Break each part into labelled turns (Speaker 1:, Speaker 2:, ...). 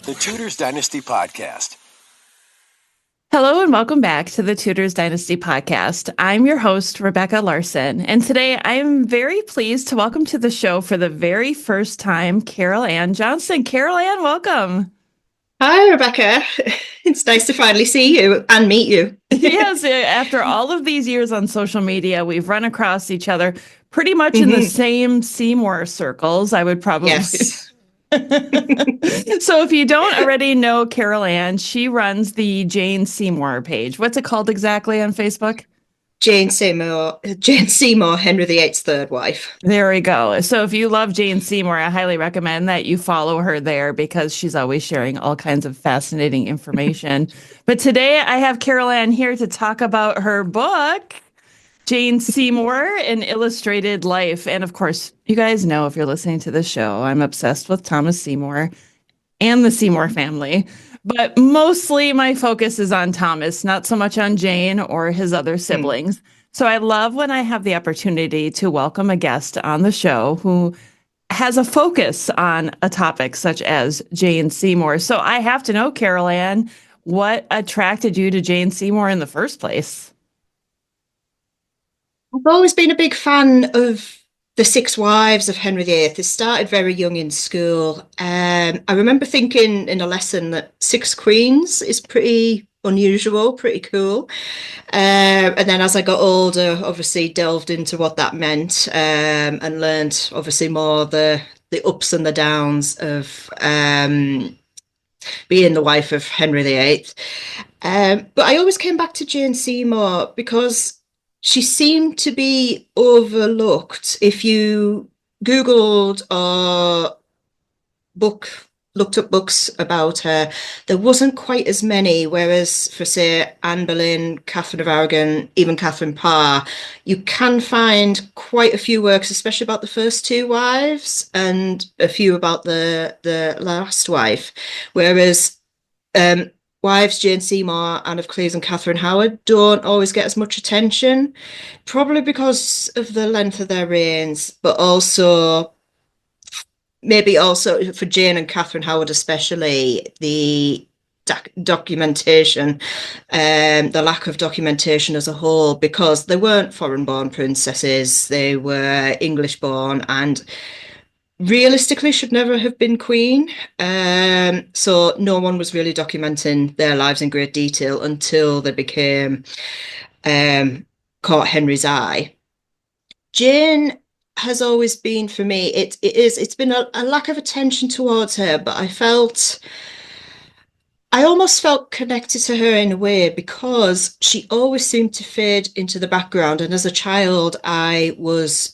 Speaker 1: The Tudors Dynasty Podcast.
Speaker 2: Hello and welcome back to the Tudors Dynasty Podcast. I'm your host, Rebecca Larson, and today I am very pleased to welcome to the show for the very first time, Carol-Ann Johnston. Carol-Ann, welcome.
Speaker 3: Hi, Rebecca. It's nice to finally see you and meet you.
Speaker 2: Yes, after all of these years on social media, we've run across each other pretty much in the same Seymour circles, I would probably.
Speaker 3: Yes.
Speaker 2: So if you don't already know Carol-Ann, she runs the Jane Seymour page. What's it called exactly on Facebook?
Speaker 3: Jane Seymour, Henry VIII's third wife.
Speaker 2: There we go. So if you love Jane Seymour, I highly recommend that you follow her there because she's always sharing all kinds of fascinating information. But today I have Carol-Ann here to talk about her book, Jane Seymour, An Illustrated Life. And of course, you guys know if you're listening to this show, I'm obsessed with Thomas Seymour and the Seymour family. But mostly my focus is on Thomas, not so much on Jane or his other siblings. So I love when I have the opportunity to welcome a guest on the show who has a focus on a topic such as Jane Seymour. So I have to know, Carol-Ann, what attracted you to Jane Seymour in the first place?
Speaker 3: I've always been a big fan of the six wives of Henry VIII. They started very young in school. I remember thinking in a lesson that six queens is pretty unusual, pretty cool. And then as I got older, obviously delved into what that meant and learned obviously more the ups and the downs of being the wife of Henry VIII. But I always came back to Jane Seymour because she seemed to be overlooked. If you Googled or looked up books about her, there wasn't quite as many, whereas for, say, Anne Boleyn, Catherine of Aragon, even Catherine Parr, you can find quite a few works, especially about the first two wives and a few about the last wife, whereas wives Jane Seymour, Anne of Cleves and Catherine Howard don't always get as much attention, probably because of the length of their reigns, but also maybe also for Jane and Catherine Howard especially, the documentation, the lack of documentation as a whole, because they weren't foreign-born princesses, they were English-born and realistically should never have been queen. So no one was really documenting their lives in great detail until they became caught Henry's eye. Jane has always been, for me, it's been a lack of attention towards her, but I almost felt connected to her in a way because she always seemed to fade into the background. And as a child, I was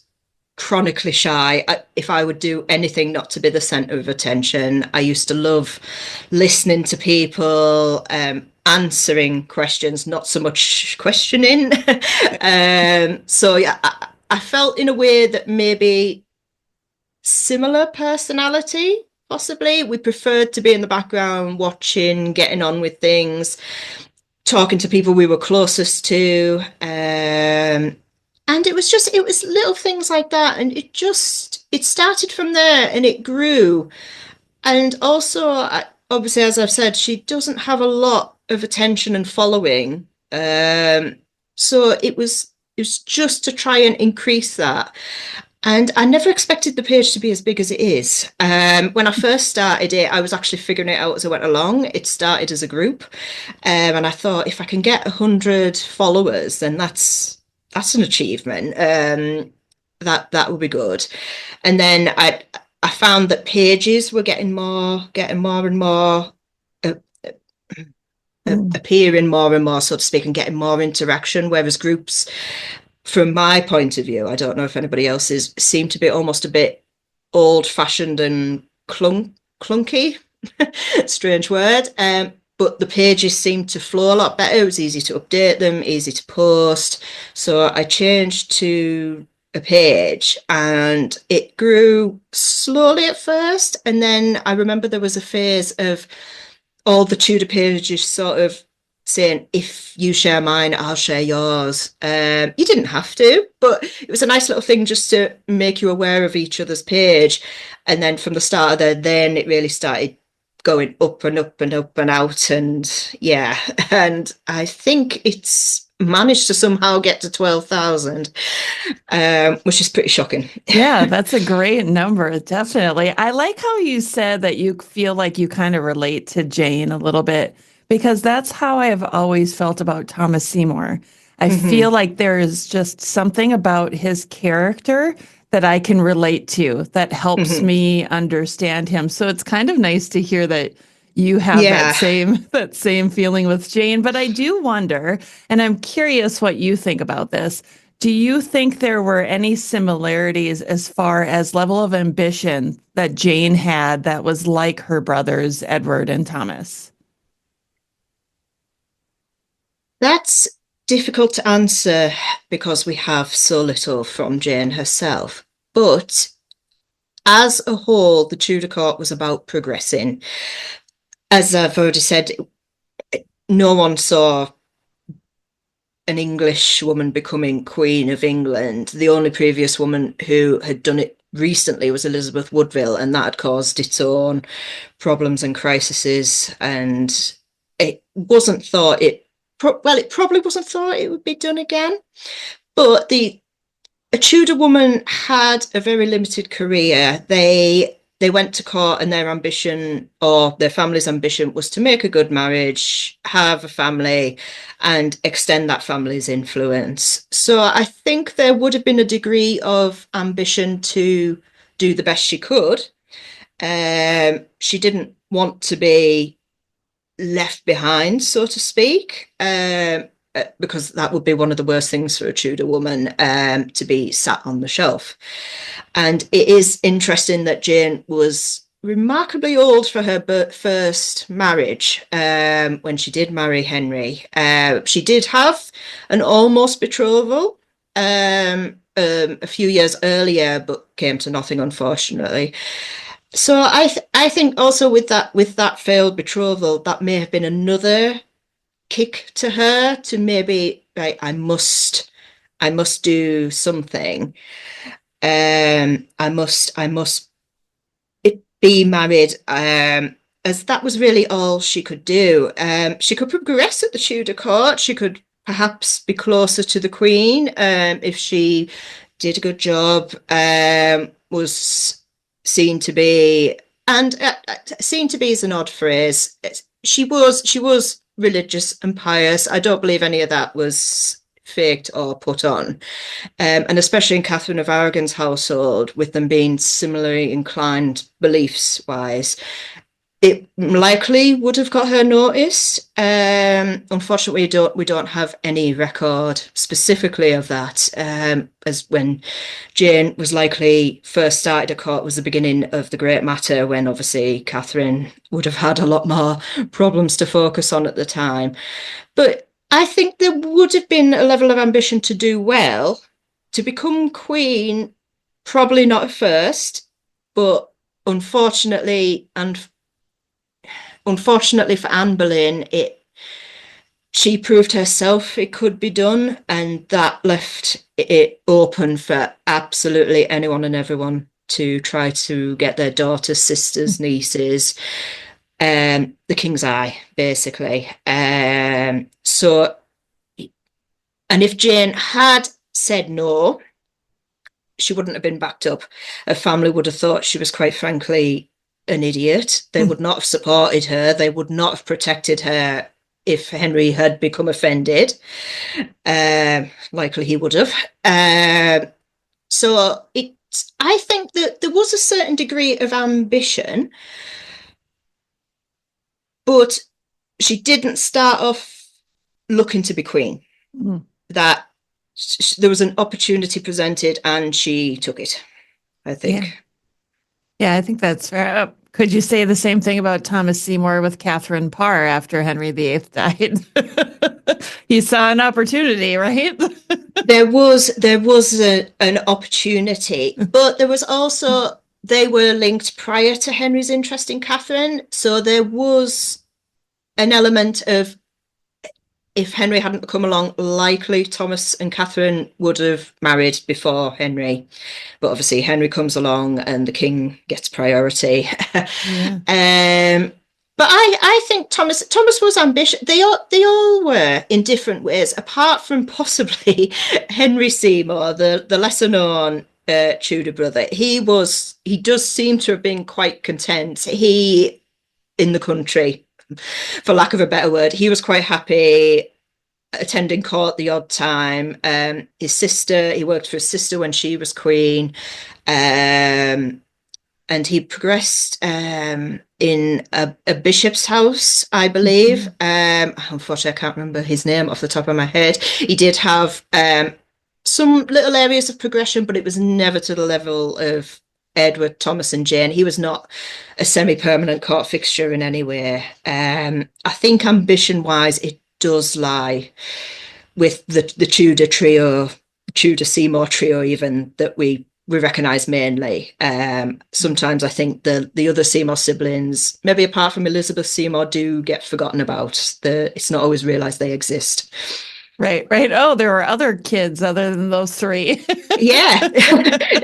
Speaker 3: chronically shy. If I would do anything not to be the center of attention, I used to love listening to people, answering questions, not so much questioning. So yeah, I felt in a way that maybe similar personality, possibly. We preferred to be in the background, watching, getting on with things, talking to people we were closest to. And it was little things like that. And it started from there and it grew. And also, obviously, as I've said, she doesn't have a lot of attention and following. So it was just to try and increase that. And I never expected the page to be as big as it is. When I first started it, I was actually figuring it out as I went along. It started as a group. And I thought, if I can get 100 followers, then that's an achievement. That would be good. And then I found that pages were getting more and more appearing more and more, so to speak, and getting more interaction, whereas groups, from my point of view, I don't know if anybody else's, seem to be almost a bit old-fashioned and clunky. Strange word. But the pages seemed to flow a lot better. It was easy to update them, easy to post. So I changed to a page and it grew slowly at first. And then I remember there was a phase of all the Tudor pages sort of saying, if you share mine, I'll share yours. You didn't have to, but it was a nice little thing just to make you aware of each other's page. And then from the start of there, then it really started going up and up and up and out, and yeah, and I think it's managed to somehow get to 12,000, which is pretty shocking.
Speaker 2: Yeah, that's a great number. Definitely. I like how you said that you feel like you kind of relate to Jane a little bit because that's how I have always felt about Thomas Seymour. I feel like there is just something about his character that I can relate to that helps me understand him. So it's kind of nice to hear that you have
Speaker 3: Yeah.
Speaker 2: that same feeling with Jane. But I do wonder, and I'm curious what you think about this. Do you think there were any similarities as far as level of ambition that Jane had that was like her brothers, Edward and Thomas?
Speaker 3: That's difficult to answer because we have so little from Jane herself. But as a whole, the Tudor court was about progressing. As I've already said, no one saw an English woman becoming Queen of England. The only previous woman who had done it recently was Elizabeth Woodville, and that had caused its own problems and crises. And it wasn't thought it probably wasn't thought it would be done again. But a Tudor woman had a very limited career. They went to court, and their ambition, or their family's ambition, was to make a good marriage, have a family, and extend that family's influence. So I think there would have been a degree of ambition to do the best she could. She didn't want to be left behind, so to speak, because that would be one of the worst things for a Tudor woman, to be sat on the shelf. And it is interesting that Jane was remarkably old for her first marriage, when she did marry Henry. She did have an almost betrothal a few years earlier, but came to nothing, unfortunately. So I think also with that failed betrothal, that may have been another kick to her to maybe, right, I must do something. I must be married, as that was really all she could do. She could progress at the Tudor court. She could perhaps be closer to the Queen, if she did a good job, was seen to be, and seen to be is an odd phrase. She was religious and pious. I don't believe any of that was faked or put on. And especially in Catherine of Aragon's household, with them being similarly inclined beliefs-wise, it likely would have got her noticed. Unfortunately, we don't have any record specifically of that. As when Jane was likely first started at court was the beginning of the Great Matter, when obviously Catherine would have had a lot more problems to focus on at the time. But I think there would have been a level of ambition to do well, to become Queen, probably not at first, but unfortunately for Anne Boleyn, she proved herself it could be done, and that left it open for absolutely anyone and everyone to try to get their daughters, sisters, nieces, the king's eye, basically. So, and if Jane had said no, she wouldn't have been backed up. Her family would have thought she was, quite frankly, an idiot. They would not have supported her. They would not have protected her if Henry had become offended. Likely he would have. So I think that there was a certain degree of ambition, but she didn't start off looking to be queen. That there was an opportunity presented and she took it, I think.
Speaker 2: Yeah, I think that's fair. Could you say the same thing about Thomas Seymour with Catherine Parr after Henry VIII died? He saw an opportunity, right?
Speaker 3: There was an opportunity, but there was also, they were linked prior to Henry's interest in Catherine. So there was an element of, if Henry hadn't come along, likely Thomas and Catherine would have married before Henry. But obviously Henry comes along and the king gets priority. But I think Thomas was ambitious. They all were in different ways, apart from possibly Henry Seymour, the lesser known Tudor brother. He does seem to have been quite content. He in the country, for lack of a better word, he was quite happy attending court the odd time. He worked for his sister when she was queen. And he progressed in a bishop's house, I believe. Unfortunately, I can't remember his name off the top of my head. He did have some little areas of progression, but it was never to the level of Edward, Thomas, and Jane. He was not a semi-permanent court fixture in any way. I think ambition-wise, it does lie with the Tudor trio, Tudor Seymour trio, even that we recognise mainly. Sometimes I think the other Seymour siblings, maybe apart from Elizabeth Seymour, do get forgotten about. It's not always realised they exist.
Speaker 2: Right. Oh, there are other kids other than those three.
Speaker 3: Yeah.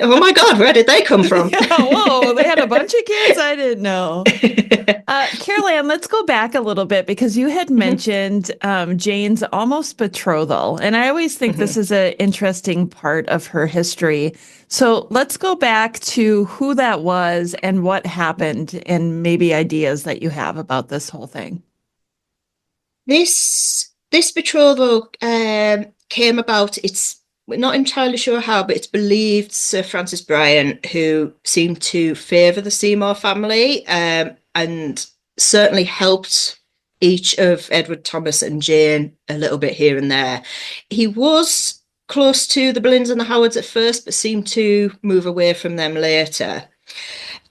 Speaker 3: Oh my God, where did they come from?
Speaker 2: Yeah, whoa, they had a bunch of kids? I didn't know. Carol-Ann, let's go back a little bit because you had mentioned Jane's almost betrothal. And I always think this is an interesting part of her history. So let's go back to who that was and what happened and maybe ideas that you have about this whole thing.
Speaker 3: This betrothal came about. We're not entirely sure how, but it's believed Sir Francis Bryan, who seemed to favour the Seymour family and certainly helped each of Edward, Thomas, and Jane a little bit here and there. He was close to the Boleyns and the Howards at first, but seemed to move away from them later.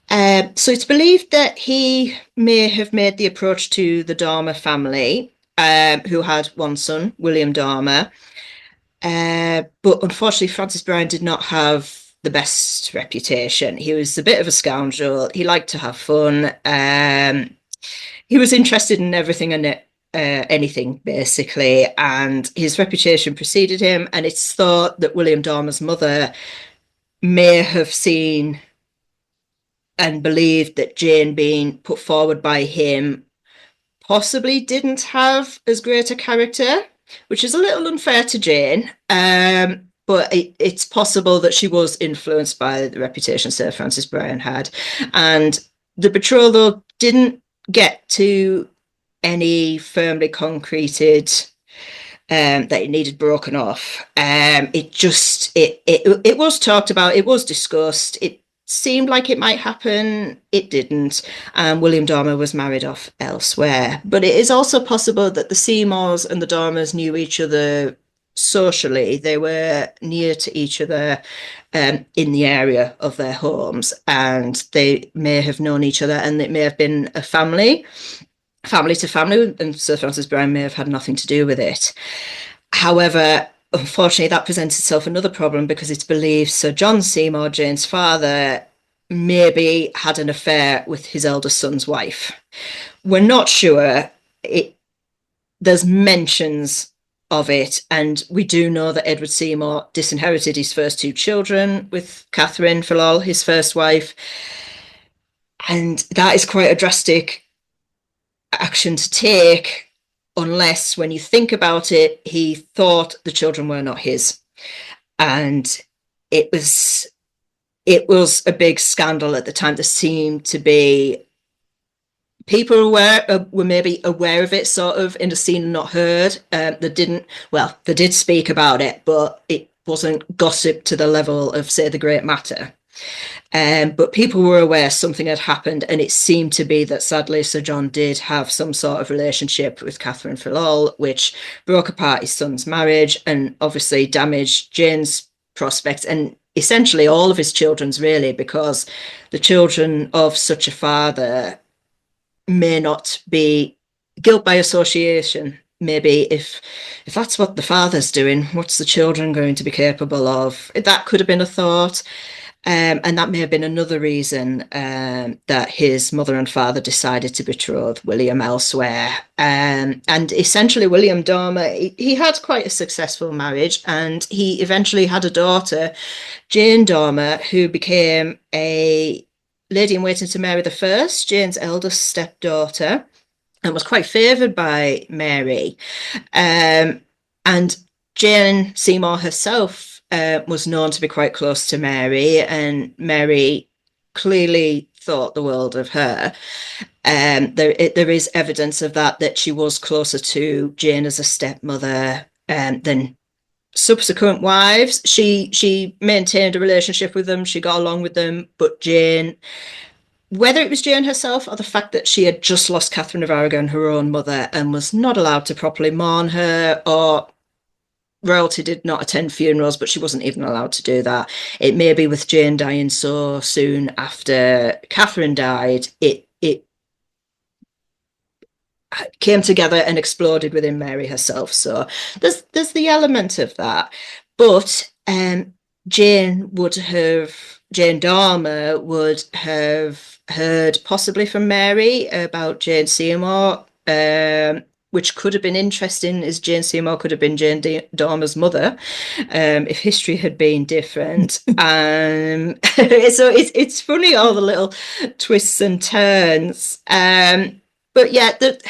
Speaker 3: So it's believed that he may have made the approach to the Dormer family, who had one son, William Dormer. But unfortunately, Francis Bryan did not have the best reputation. He was a bit of a scoundrel. He liked to have fun. He was interested in everything and anything, basically, and his reputation preceded him. And it's thought that William Dormer's mother may have seen and believed that Jane being put forward by him possibly didn't have as great a character, which is a little unfair to Jane. But it's possible that she was influenced by the reputation Sir Francis Bryan had. And the betrothal didn't get to any firmly concreted that it needed broken off. It was talked about, it was discussed, it seemed like it might happen, it didn't, and William Dormer was married off elsewhere. But it is also possible that the Seymours and the Dormers knew each other socially. They were near to each other in the area of their homes, and they may have known each other, and it may have been a family to family, and Sir Francis Bryan may have had nothing to do with it. However, unfortunately, that presents itself another problem because it's believed Sir John Seymour, Jane's father, maybe had an affair with his eldest son's wife. We're not sure. There's mentions of it, and we do know that Edward Seymour disinherited his first two children with Catherine Falal, his first wife, and that is quite a drastic action to take, unless when you think about it, he thought the children were not his. And it was a big scandal at the time. There seemed to be people were maybe aware of it, sort of in the scene and not heard. They did speak about it, but it wasn't gossip to the level of, say, the Great Matter. But people were aware something had happened, and it seemed to be that sadly Sir John did have some sort of relationship with Catherine Falal, which broke apart his son's marriage and obviously damaged Jane's prospects and essentially all of his children's, really, because the children of such a father may not be guilt by association. Maybe if that's what the father's doing, what's the children going to be capable of? That could have been a thought. And that may have been another reason that his mother and father decided to betroth William elsewhere. And essentially, William Dormer, he had quite a successful marriage, and he eventually had a daughter, Jane Dormer, who became a lady in waiting to Mary I, Jane's eldest stepdaughter. and was quite favoured by Mary. And Jane Seymour herself was known to be quite close to Mary, and Mary clearly thought the world of her. There is evidence of that she was closer to Jane as a stepmother than subsequent wives. She maintained a relationship with them, she got along with them, but Jane, whether it was Jane herself or the fact that she had just lost Catherine of Aragon, her own mother, and was not allowed to properly mourn her, or royalty did not attend funerals, but she wasn't even allowed to do that. It may be with Jane dying so soon after Catherine died, it came together and exploded within Mary herself. So there's the element of that. But Jane Dormer would have heard possibly from Mary about Jane Seymour, which could have been interesting, as Jane Seymour could have been Jane Dormer's mother, if history had been different. So it's funny, all the little twists and turns. But yeah, the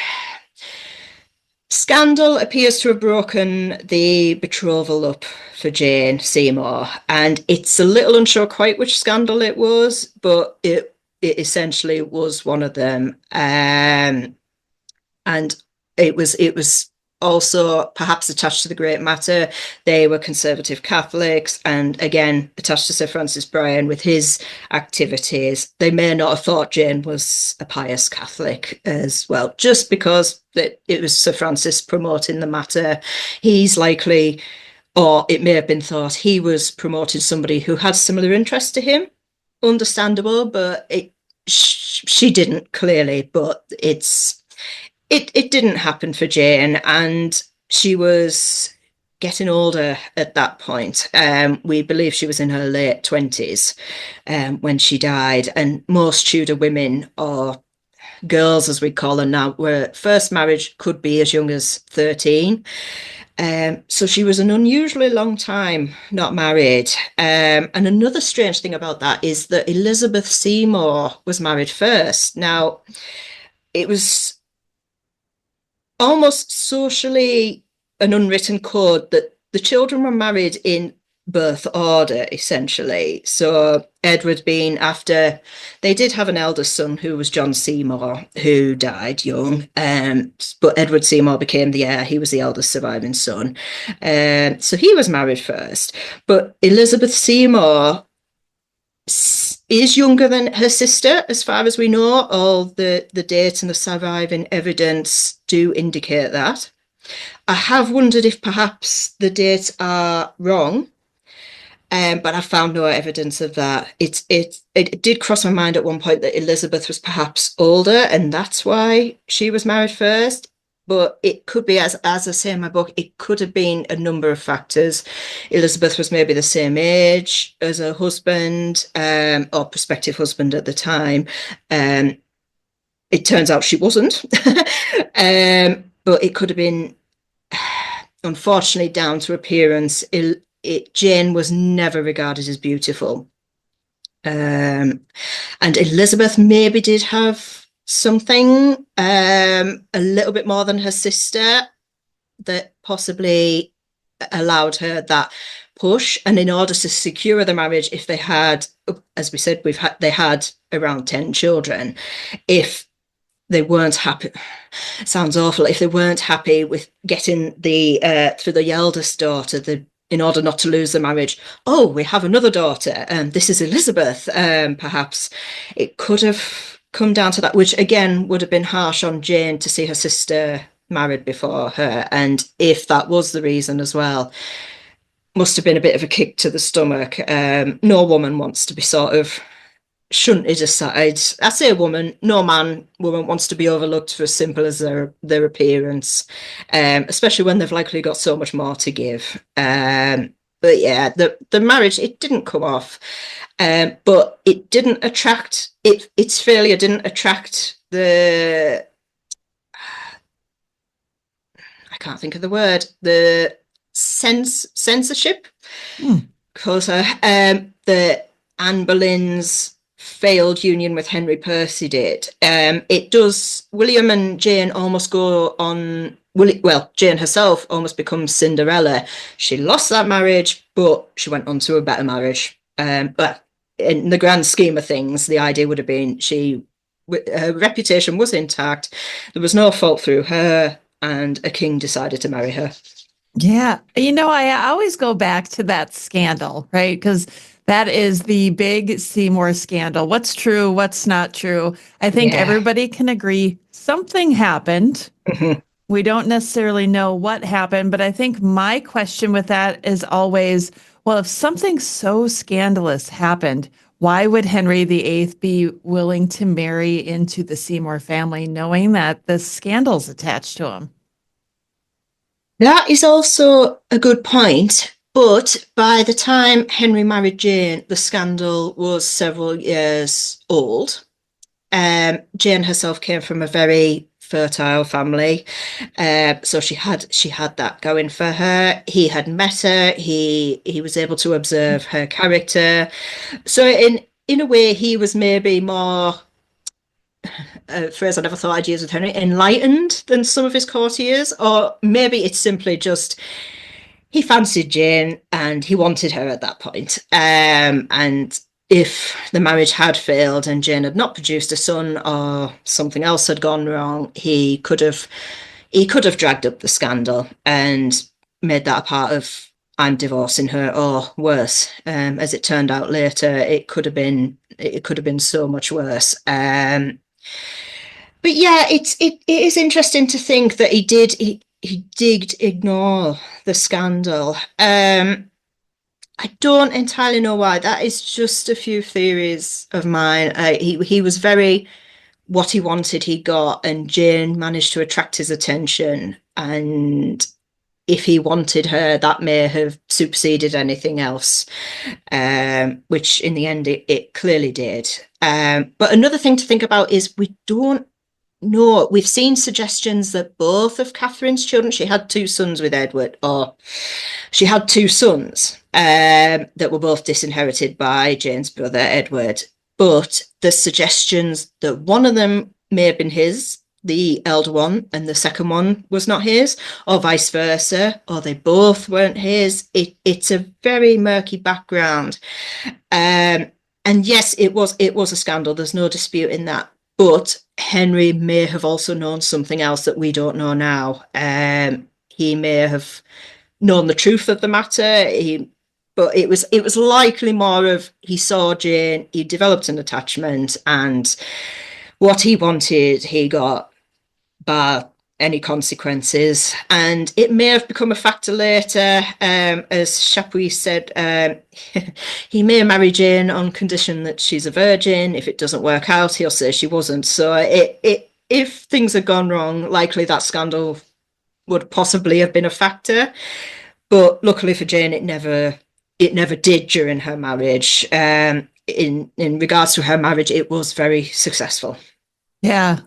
Speaker 3: scandal appears to have broken the betrothal up for Jane Seymour, and it's a little unsure quite which scandal it was, but it essentially was one of them. And it was also perhaps attached to the Great Matter. They were conservative Catholics, and again attached to Sir Francis Bryan with his activities. They may not have thought Jane was a pious Catholic as well, just because it was Sir Francis promoting the matter. He's likely, or it may have been thought, he was promoting somebody who had similar interests to him. Understandable, but she didn't, clearly. But it didn't happen for Jane, and she was getting older at that point. We believe she was in her late 20s when she died, and most Tudor women, or girls as we call them now, were first marriage could be as young as 13. So she was an unusually long time not married. And another strange thing about that is that Elizabeth Seymour was married first. Now, it was almost socially an unwritten code that the children were married in birth order, essentially. So Edward being after, they did have an eldest son who was John Seymour, who died young, but Edward Seymour became the heir. He was the eldest surviving son. So he was married first. But Elizabeth Seymour is younger than her sister, as far as we know. All the dates and the surviving evidence do indicate that. I have wondered if perhaps the dates are wrong, but I found no evidence of that. It did cross my mind at one point that Elizabeth was perhaps older, and that's why she was married first. But it could be, as I say in my book, it could have been a number of factors. Elizabeth was maybe the same age as her husband, or prospective husband at the time. It turns out she wasn't. But it could have been, unfortunately, down to appearance. Jane was never regarded as beautiful. And Elizabeth maybe did have something a little bit more than her sister that possibly allowed her that push. And in order to secure the marriage, if they had, as we said, they had around 10 children. If they weren't happy, sounds awful, if they weren't happy with getting through the eldest daughter, in order not to lose the marriage, oh, we have another daughter, this is Elizabeth, perhaps it could have come down to that, which again would have been harsh on Jane to see her sister married before her. And if that was the reason as well, must have been a bit of a kick to the stomach. No woman wants to be sort of shunted aside. I say woman, no woman wants to be overlooked for as simple as their appearance, especially when they've likely got so much more to give. But yeah, the marriage, it didn't come off, but it didn't attract, its failure didn't attract I can't think of the word, the censorship, because the Anne Boleyn's failed union with Henry Percy did. It does, William and Jane almost go on, well, Jane herself almost becomes Cinderella. She lost that marriage, but she went on to a better marriage. But in the grand scheme of things, the idea would have been her reputation was intact. There was no fault through her, and a king decided to marry her.
Speaker 2: Yeah. I always go back to that scandal, right? Because that is the big Seymour scandal. What's true? What's not true? I think everybody can agree something happened.
Speaker 3: Mm-hmm.
Speaker 2: We don't necessarily know what happened, but I think my question with that is always, well, if something so scandalous happened, why would Henry VIII be willing to marry into the Seymour family, knowing that the scandal's attached to him?
Speaker 3: That is also a good point. But by the time Henry married Jane, the scandal was several years old. Jane herself came from a very fertile family, so she had that going for her. He had met her. He was able to observe her character. So in a way, he was maybe more, a phrase I never thought I'd use with Henry, enlightened than some of his courtiers, or maybe it's simply just he fancied Jane and he wanted her at that point. And if the marriage had failed and Jane had not produced a son or something else had gone wrong, he could have dragged up the scandal and made that a part of I'm divorcing her, or worse. As it turned out later, it could have been so much worse. But yeah, it is interesting to think that he did ignore the scandal. I don't entirely know why. That is just a few theories of mine. He was very, what he wanted, he got, and Jane managed to attract his attention. And if he wanted her, that may have superseded anything else, which in the end it clearly did. But another thing to think about is we don't know. We've seen suggestions that both of Catherine's children, she had two sons with Edward, or she had two sons that were both disinherited by Jane's brother Edward. But the suggestions that one of them may have been his, the elder one, and the second one was not his, or vice versa, or they both weren't his. It's a very murky background. And yes, it was a scandal. There's no dispute in that. But Henry may have also known something else that we don't know now. He may have known the truth of the matter. But it was likely more of he saw Jane, he developed an attachment, and what he wanted, he got, bar any consequences. And it may have become a factor later. As Chapuis said, he may marry Jane on condition that she's a virgin. If it doesn't work out, he'll say she wasn't. So if things had gone wrong, likely that scandal would possibly have been a factor. But luckily for Jane, it never did during her marriage. In regards to her marriage, it was very successful.
Speaker 2: Yeah.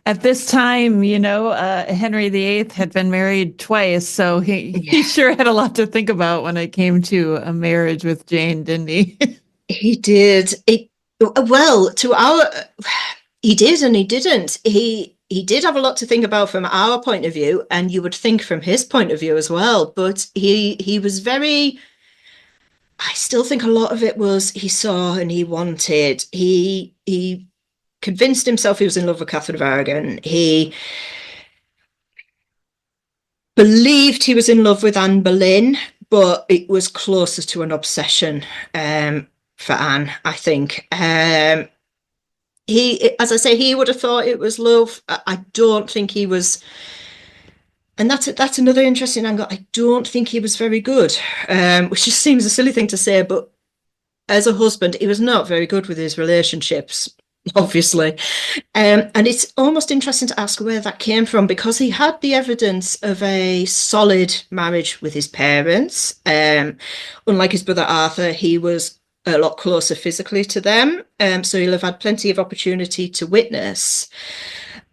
Speaker 2: At this time, Henry VIII had been married twice, so he sure had a lot to think about when it came to a marriage with Jane, didn't he?
Speaker 3: He did. He did and he didn't. He did have a lot to think about from our point of view, and you would think from his point of view as well. But he was very. I still think a lot of it was he saw and he wanted. He convinced himself he was in love with Catherine of Aragon. He believed he was in love with Anne Boleyn, but it was closer to an obsession for Anne, I think. As I say, he would have thought it was love. I don't think he was, and that's another interesting angle. I don't think he was very good, which just seems a silly thing to say, but as a husband, he was not very good with his relationships, obviously. And it's almost interesting to ask where that came from, because he had the evidence of a solid marriage with his parents. Unlike his brother Arthur, he was a lot closer physically to them. So he'll have had plenty of opportunity to witness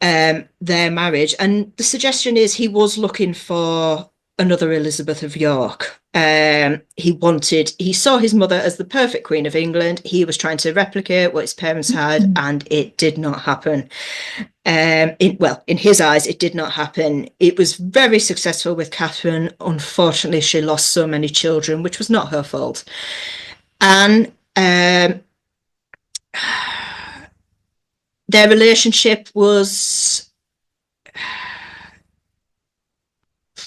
Speaker 3: their marriage. And the suggestion is he was looking for another Elizabeth of York. He saw his mother as the perfect Queen of England. He was trying to replicate what his parents had, and it did not happen. In his eyes, it did not happen. It was very successful with Catherine. Unfortunately, she lost so many children, which was not her fault. And their relationship was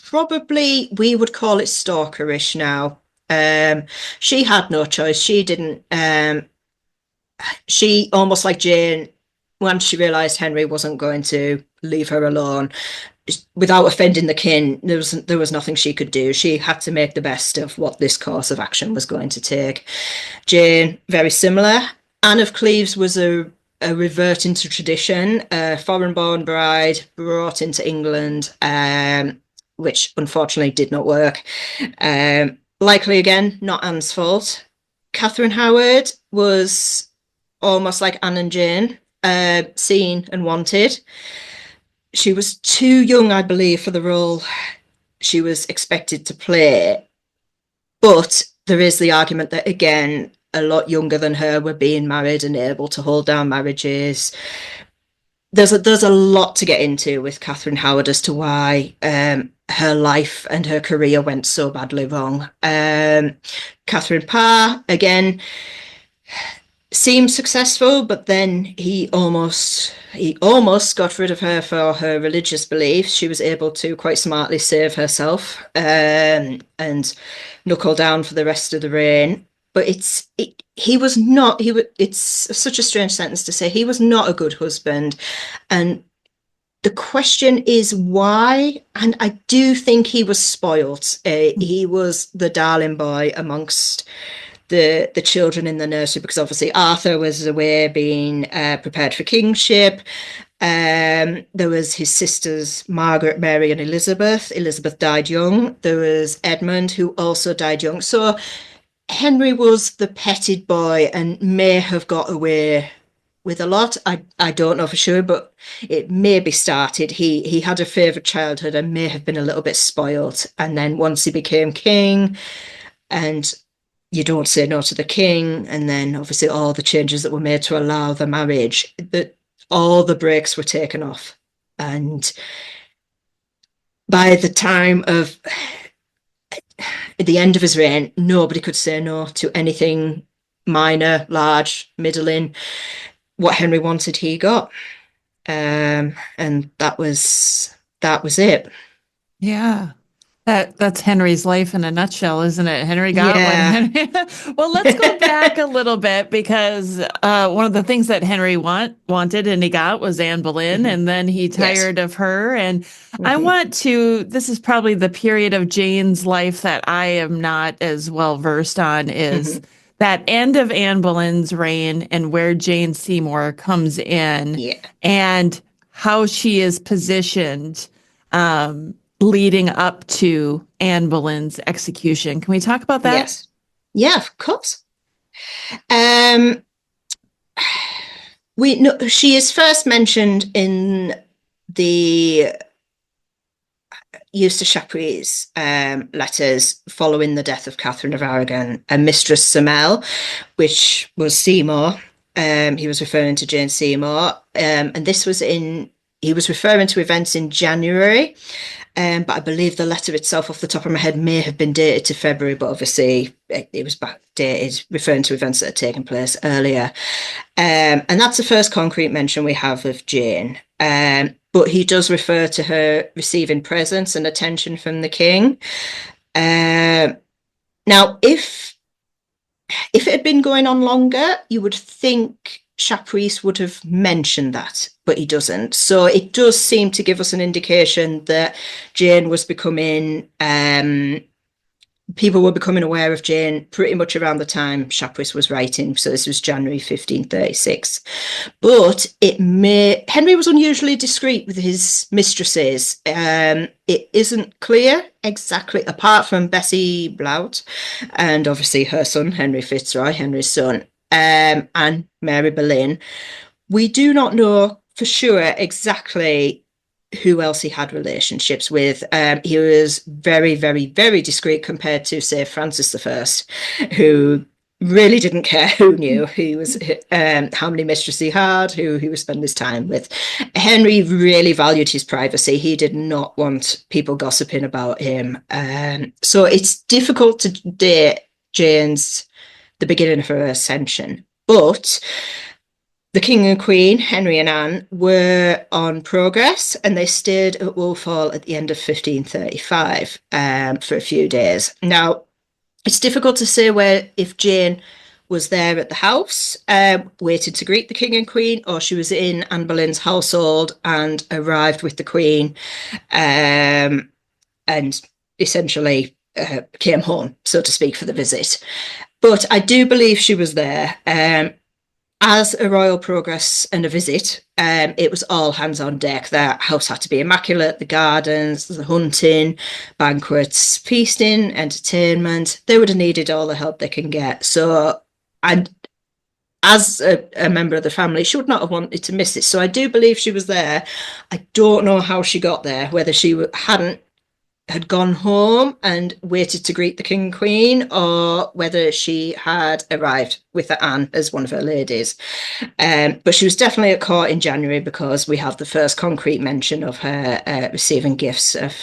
Speaker 3: probably, we would call it stalkerish now. She had no choice. She didn't. She, almost like Jane, once she realised Henry wasn't going to leave her alone, without offending the king, there was nothing she could do. She had to make the best of what this course of action was going to take. Jane, very similar. Anne of Cleves was a reverting to tradition, a foreign-born bride brought into England, which unfortunately did not work. Likely, again, not Anne's fault. Catherine Howard was almost like Anne and Jane, seen and wanted. She was too young, I believe, for the role she was expected to play. But there is the argument that, again, a lot younger than her were being married and able to hold down marriages. There's a lot to get into with Catherine Howard as to why her life and her career went so badly wrong. Catherine Parr, again, seemed successful, but then he almost got rid of her for her religious beliefs. She was able to quite smartly save herself and knuckle down for the rest of the reign. But it's such a strange sentence to say. He was not a good husband, and the question is why. And I do think he was spoilt. He was the darling boy amongst the children in the nursery, because obviously Arthur was away being prepared for kingship. There was his sisters Margaret, Mary, and Elizabeth. Elizabeth died young. There was Edmund, who also died young. So Henry was the petted boy and may have got away with a lot. I don't know for sure, but it may be started. He had a favourite childhood and may have been a little bit spoilt. And then once he became king, and you don't say no to the king, and then obviously all the changes that were made to allow the marriage, that all the brakes were taken off. And by the time of the end of his reign, nobody could say no to anything minor, large, middling. What Henry wanted, he got. And that was it.
Speaker 2: Yeah. That's Henry's life in a nutshell, isn't it? Henry got what Henry. Well, let's go back a little bit, because one of the things that Henry wanted and he got was Anne Boleyn, and then he tired of her. And I want to. This is probably the period of Jane's life that I am not as well versed on. Is that end of Anne Boleyn's reign and where Jane Seymour comes in, and how she is positioned. Leading up to Anne Boleyn's execution. Can we talk about that?
Speaker 3: Yes. Yeah, of course. We know she is first mentioned in the Eustace Chapuis letters following the death of Catherine of Aragon and Mistress Semel, which was Seymour. He was referring to Jane Seymour, and this was he was referring to events in January. But I believe the letter itself, off the top of my head, may have been dated to February, but obviously it was backdated, referring to events that had taken place earlier. And that's the first concrete mention we have of Jane. But he does refer to her receiving presents and attention from the king. Now, if it had been going on longer, you would think Chapuis would have mentioned that, but he doesn't. So it does seem to give us an indication that Jane was becoming, people were becoming aware of Jane pretty much around the time Chapuis was writing. So this was January 1536. But Henry was unusually discreet with his mistresses. It isn't clear exactly, apart from Bessie Blount and obviously her son, Henry Fitzroy, Henry's son, and Mary Boleyn. We do not know for sure exactly who else he had relationships with. He was very, very, very discreet compared to, say, Francis I, who really didn't care who knew who was, how many mistresses he had, who he was spending his time with. Henry really valued his privacy. He did not want people gossiping about him. So it's difficult to date Jane's, the beginning of her ascension. But the King and Queen, Henry and Anne, were on progress, and they stayed at Woolfall at the end of 1535 for a few days. Now, it's difficult to say if Jane was there at the house, waited to greet the King and Queen, or she was in Anne Boleyn's household and arrived with the Queen, and essentially came home, so to speak, for the visit. But I do believe she was there. As a royal progress and a visit, it was all hands on deck. The house had to be immaculate, the gardens, the hunting, banquets, feasting, entertainment. They would have needed all the help they can get. So, and as a member of the family, she would not have wanted to miss it. So I do believe she was there. I don't know how she got there, whether she had gone home and waited to greet the King and Queen, or whether she had arrived with Anne as one of her ladies. But she was definitely at court in January, because we have the first concrete mention of her receiving gifts of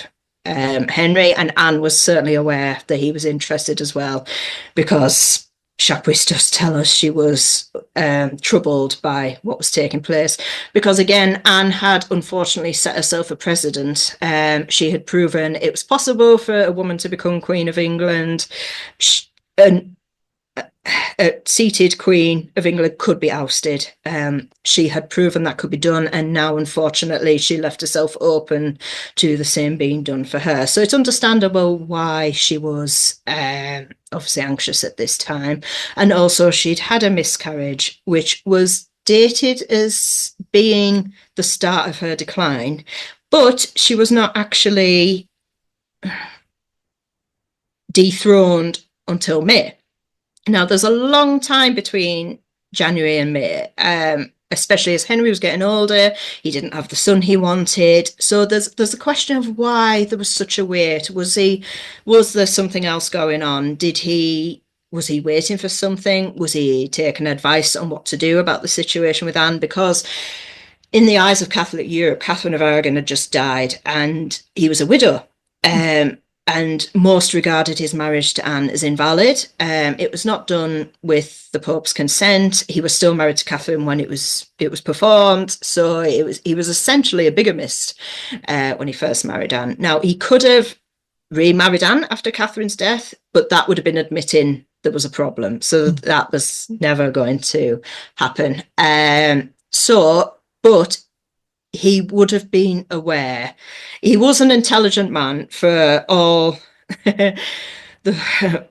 Speaker 3: Henry, and Anne was certainly aware that he was interested as well, because Chapuis does tell us she was troubled by what was taking place, because again, Anne had unfortunately set herself a precedent. She had proven it was possible for a woman to become Queen of England. A seated Queen of England could be ousted. She had proven that could be done, and now unfortunately she left herself open to the same being done for her. So it's understandable why she was obviously anxious at this time. And also she'd had a miscarriage, which was dated as being the start of her decline, but she was not actually dethroned until May. Now, there's a long time between January and May, especially as Henry was getting older. He didn't have the son he wanted. So there's a question of why there was such a wait. Was there something else going on? Was he waiting for something? Was he taking advice on what to do about the situation with Anne? Because in the eyes of Catholic Europe, Catherine of Aragon had just died, and he was a widow. And most regarded his marriage to Anne as invalid. It was not done with the Pope's consent. He was still married to Catherine when it was performed. So he was essentially a bigamist when he first married Anne. Now, he could have remarried Anne after Catherine's death, but that would have been admitting there was a problem. So that was never going to happen. But he would have been aware. He was an intelligent man for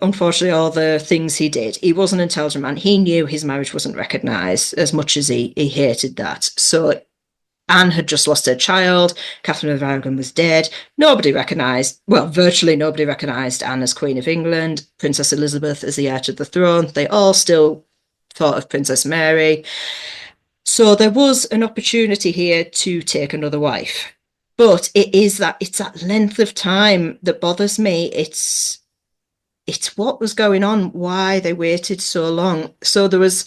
Speaker 3: unfortunately, all the things he did. He was an intelligent man. He knew his marriage wasn't recognised, as much as he hated that. So Anne had just lost her child. Catherine of Aragon was dead. Virtually nobody recognised Anne as Queen of England, Princess Elizabeth as the heir to the throne. They all still thought of Princess Mary. So there was an opportunity here to take another wife. But it's that length of time that bothers me. It's what was going on, why they waited so long. So there was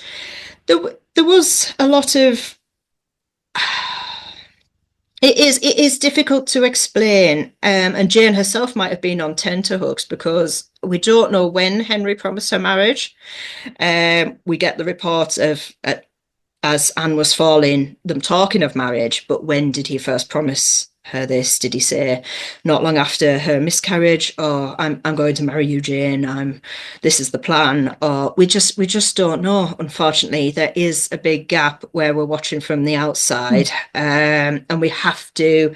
Speaker 3: a lot of it is difficult to explain, and Jane herself might have been on tenterhooks, because we don't know when Henry promised her marriage. We get the reports of as Anne was falling, them talking of marriage, but when did he first promise her this? Did he say not long after her miscarriage, or I'm going to marry you, Jane, this is the plan? Or we just don't know. Unfortunately, there is a big gap where we're watching from the outside, and we have to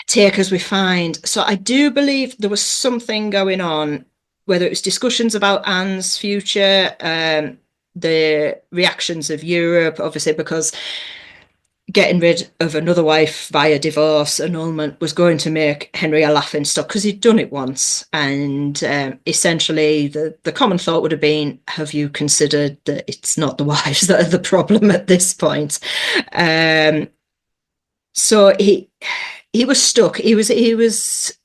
Speaker 3: take as we find. So I do believe there was something going on, whether it was discussions about Anne's future, the reactions of Europe, obviously, because getting rid of another wife via divorce, annulment, was going to make Henry a laughing stock, because he'd done it once. And essentially the common thought would have been, have you considered that it's not the wives that are the problem at this point? So he was stuck. He was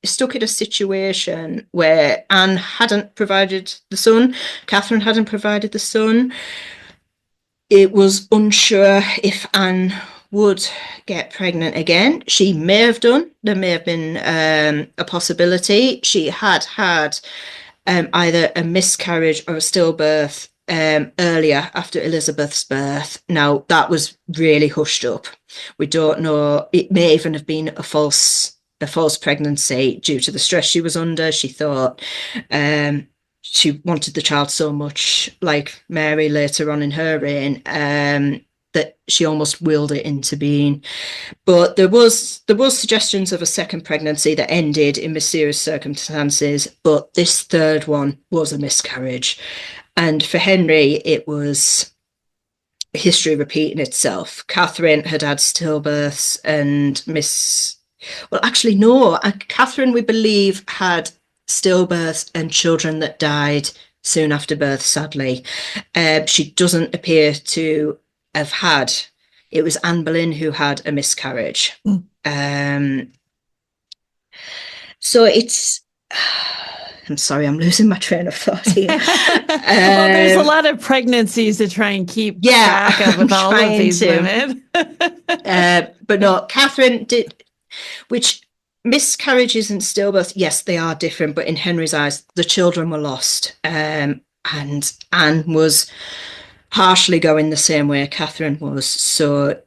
Speaker 3: stuck in a situation where Anne hadn't provided the son, Catherine hadn't provided the son. It was unsure if Anne would get pregnant again. She may have done. There may have been a possibility. She had had either a miscarriage or a stillbirth earlier after Elizabeth's birth. Now, that was really hushed up. We don't know. It may even have been a false pregnancy due to the stress she was under. She thought she wanted the child so much, like Mary later on in her reign, that she almost willed it into being. But there was suggestions of a second pregnancy that ended in mysterious circumstances, but this third one was a miscarriage. And for Henry, it was history repeating itself. Catherine had had stillbirths and well, actually, no. Catherine, we believe, had stillbirths and children that died soon after birth, sadly. She doesn't appear to have had. It was Anne Boleyn who had a miscarriage. So it's... I'm sorry, I'm losing my train of thought here.
Speaker 2: Well, there's a lot of pregnancies to try and keep track of with all of these women.
Speaker 3: But no, Catherine did... Which miscarriages and stillbirth, yes, they are different, but in Henry's eyes, the children were lost. And Anne was harshly going the same way Catherine was. So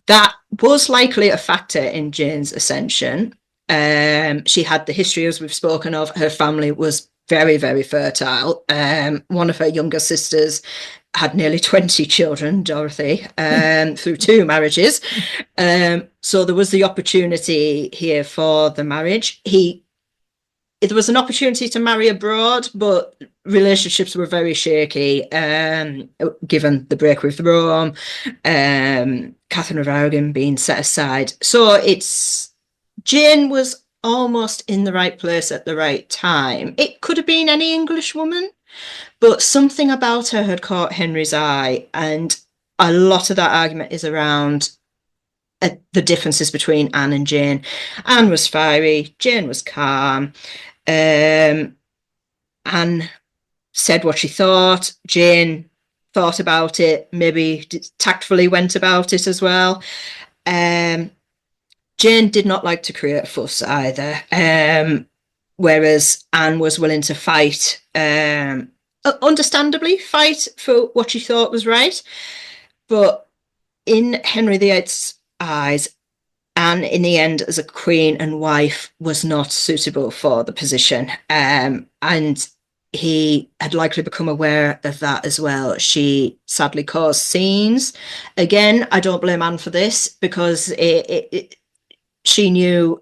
Speaker 3: that was likely a factor in Jane's ascension. She had the history, as we've spoken of. Her family was very, very fertile. One of her younger sisters had nearly 20 children, Dorothy, through 2 marriages. So there was the opportunity here for the marriage. There was an opportunity to marry abroad, but relationships were very shaky, given the break with Rome, Catherine of Aragon being set aside. So Jane was almost in the right place at the right time. It could have been any English woman, but something about her had caught Henry's eye, and a lot of that argument is around the differences between Anne and Jane. Anne was fiery, Jane was calm. Anne said what she thought. Jane thought about it, maybe tactfully went about it as well. Jane did not like to create a fuss either, whereas Anne was willing to fight, understandably fight for what she thought was right. But in Henry VIII's eyes, Anne, in the end, as a queen and wife, was not suitable for the position. And he had likely become aware of that as well. She sadly caused scenes. Again, I don't blame Anne for this, because she knew...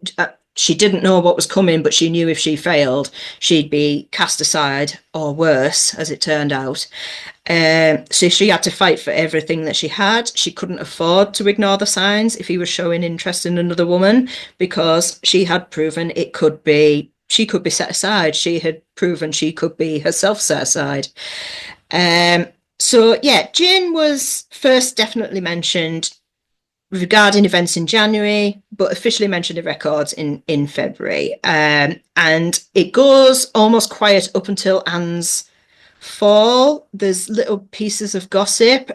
Speaker 3: she didn't know what was coming, but she knew if she failed, she'd be cast aside, or worse, as it turned out. So she had to fight for everything that she had. She couldn't afford to ignore the signs if he was showing interest in another woman, because she had proven she could be set aside. She had proven she could be herself set aside. So yeah, Jane was first definitely mentioned regarding events in January, but officially mentioned in records in February. And it goes almost quiet up until Anne's fall. There's little pieces of gossip.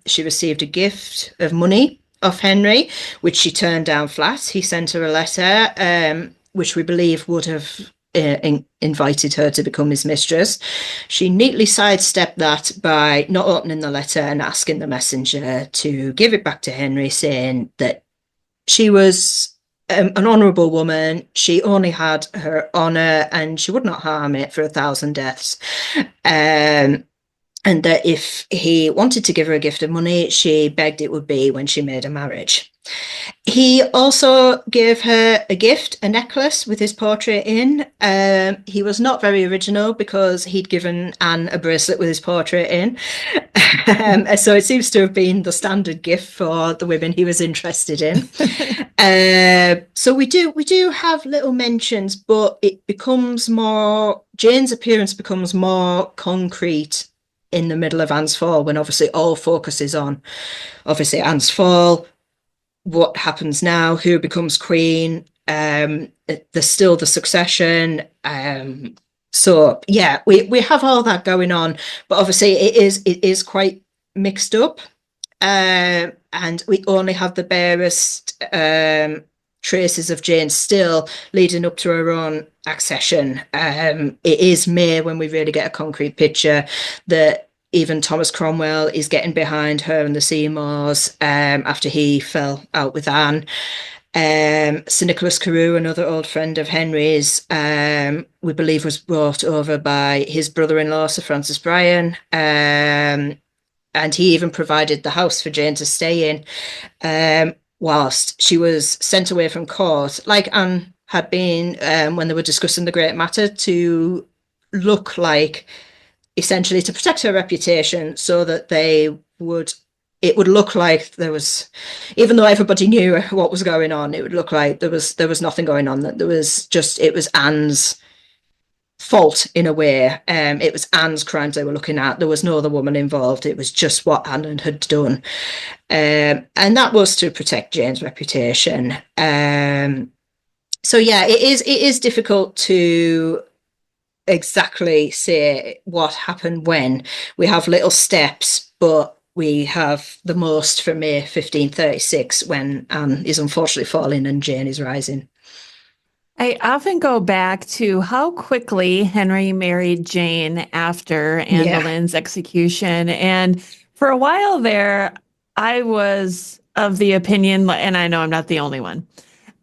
Speaker 3: She received a gift of money off Henry, which she turned down flat. He sent her a letter, which we believe would have invited her to become his mistress. She neatly sidestepped that by not opening the letter and asking the messenger to give it back to Henry, saying that she was an honourable woman. She only had her honour and she would not harm it for 1,000 deaths. And that if he wanted to give her a gift of money, she begged it would be when she made a marriage. He also gave her a gift, a necklace with his portrait in. He was not very original, because he'd given Anne a bracelet with his portrait in. So it seems to have been the standard gift for the women he was interested in. So we do have little mentions, but it becomes more... Jane's appearance becomes more concrete in the middle of Anne's fall, when obviously all focus is on, obviously, Anne's fall, what happens now, who becomes queen. There's still the succession. So yeah, we have all that going on, but obviously it is quite mixed up. And we only have the barest traces of Jane still leading up to her own accession. It is May when we really get a concrete picture that even Thomas Cromwell is getting behind her and the Seymours after he fell out with Anne. Sir Nicholas Carew, another old friend of Henry's, we believe was brought over by his brother-in-law, Sir Francis Bryan. And he even provided the house for Jane to stay in whilst she was sent away from court, like Anne had been when they were discussing the great matter, to look like, essentially to protect her reputation, so that it would look like there was, even though everybody knew what was going on, it would look like there was nothing going on, that it was Anne's fault in a way. It was Anne's crimes they were looking at. There was no other woman involved. It was just what Anne had done. And that was to protect Jane's reputation. So yeah, it is difficult to exactly say what happened when. We have little steps, but we have the most from May 1536, when Anne is unfortunately falling and Jane is rising.
Speaker 2: I often go back to how quickly Henry married Jane after Anne Boleyn's execution. And for a while there, I was of the opinion, and I know I'm not the only one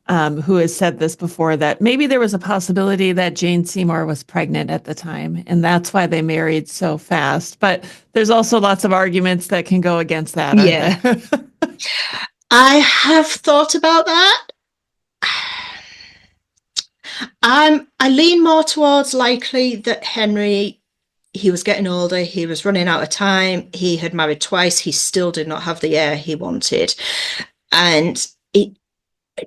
Speaker 2: who has said this before, that maybe there was a possibility that Jane Seymour was pregnant at the time, and that's why they married so fast. But there's also lots of arguments that can go against that, aren't there?
Speaker 3: I have thought about that. I lean more towards likely that Henry, he was getting older, he was running out of time, he had married twice, he still did not have the heir he wanted. And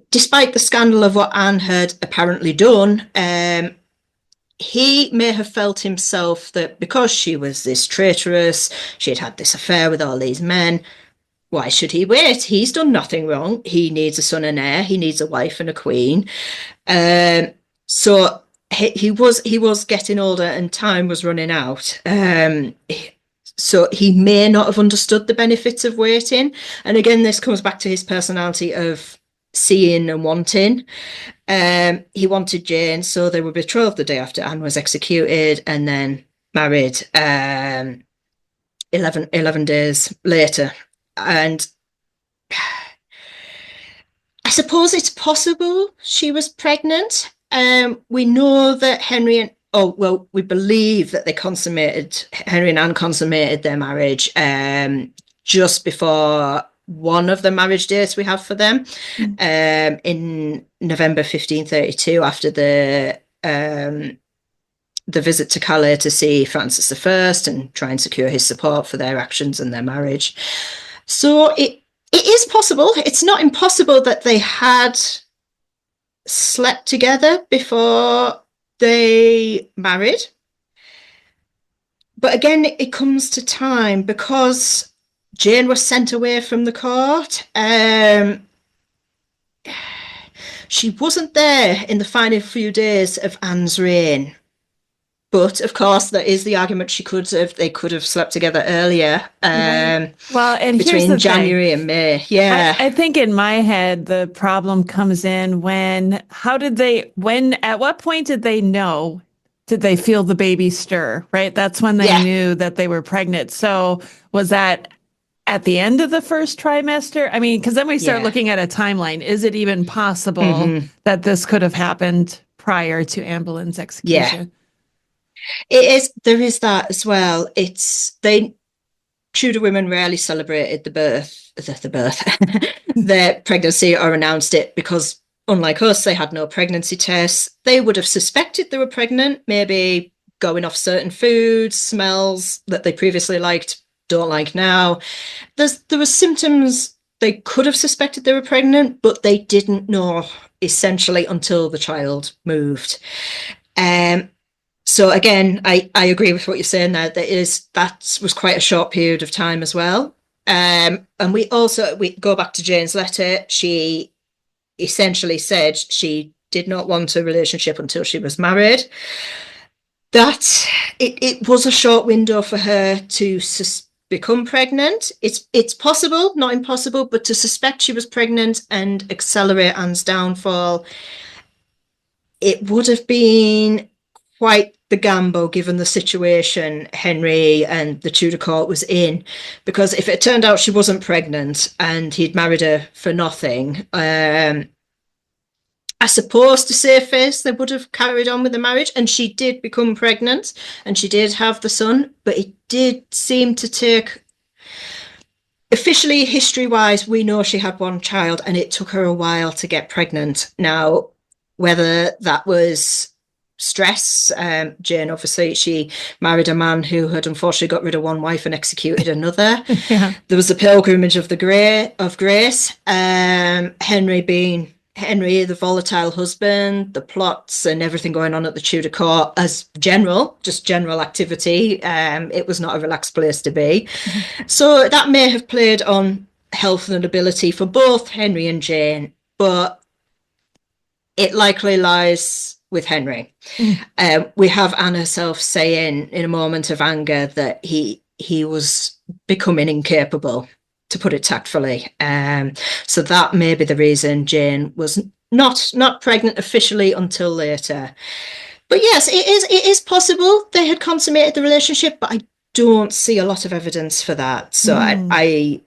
Speaker 3: despite the scandal of what Anne had apparently done, he may have felt himself that because she was this traitorous, she had had this affair with all these men, why should he wait? He's done nothing wrong. He needs a son and heir. He needs a wife and a queen. So he was getting older and time was running out. So he may not have understood the benefits of waiting. And again, this comes back to his personality of seeing and wanting. He wanted Jane, so they were betrothed the day after Anne was executed, and then married 11 days later. And I suppose it's possible she was pregnant. We know that we believe that Henry and Anne consummated their marriage just before one of the marriage dates we have for them, in November 1532, after the visit to Calais to see Francis I and try and secure his support for their actions and their marriage. So it is possible. It's not impossible that they had slept together before they married. But again, it comes to time, because Jane was sent away from the court. She wasn't there in the final few days of Anne's reign. But of course, there is the argument they could have slept together earlier.
Speaker 2: Well, and
Speaker 3: between January and May. Yeah.
Speaker 2: I think in my head, the problem comes in at what point did they know? Did they feel the baby stir, right? That's when they knew that they were pregnant. So was that at the end of the first trimester? I mean, because then we start looking at a timeline. Is it even possible that this could have happened prior to Anne Boleyn's execution?
Speaker 3: Yeah. It is. There is that as well. Tudor women rarely celebrated their pregnancy or announced it, because unlike us, they had no pregnancy tests. They would have suspected they were pregnant, maybe going off certain foods, smells that they previously liked, don't like now. There were symptoms they could have suspected they were pregnant, but they didn't know essentially until the child moved. So again, I agree with what you're saying there. That was quite a short period of time as well. And we go back to Jane's letter. She essentially said she did not want a relationship until she was married. That it was a short window for her to become pregnant. It's possible, not impossible, but to suspect she was pregnant and accelerate Anne's downfall, it would have been quite the gamble given the situation Henry and the Tudor court was in, because if it turned out she wasn't pregnant and he'd married her for nothing, I suppose to save face they would have carried on with the marriage, and she did become pregnant and she did have the son, but it did seem to take, officially history-wise, we know she had one child and it took her a while to get pregnant. Now, whether that was stress, Jane, obviously, she married a man who had unfortunately got rid of one wife and executed another.
Speaker 2: Yeah.
Speaker 3: There was the pilgrimage of grace. Henry, the volatile husband, the plots and everything going on at the Tudor court as general activity. It was not a relaxed place to be. So that may have played on health and ability for both Henry and Jane, but it likely lies with Henry. We have Anne herself saying in a moment of anger that he was becoming incapable, to put it tactfully. So that may be the reason Jane was not pregnant officially until later. But yes, it is possible they had consummated the relationship, but I don't see a lot of evidence for that. So I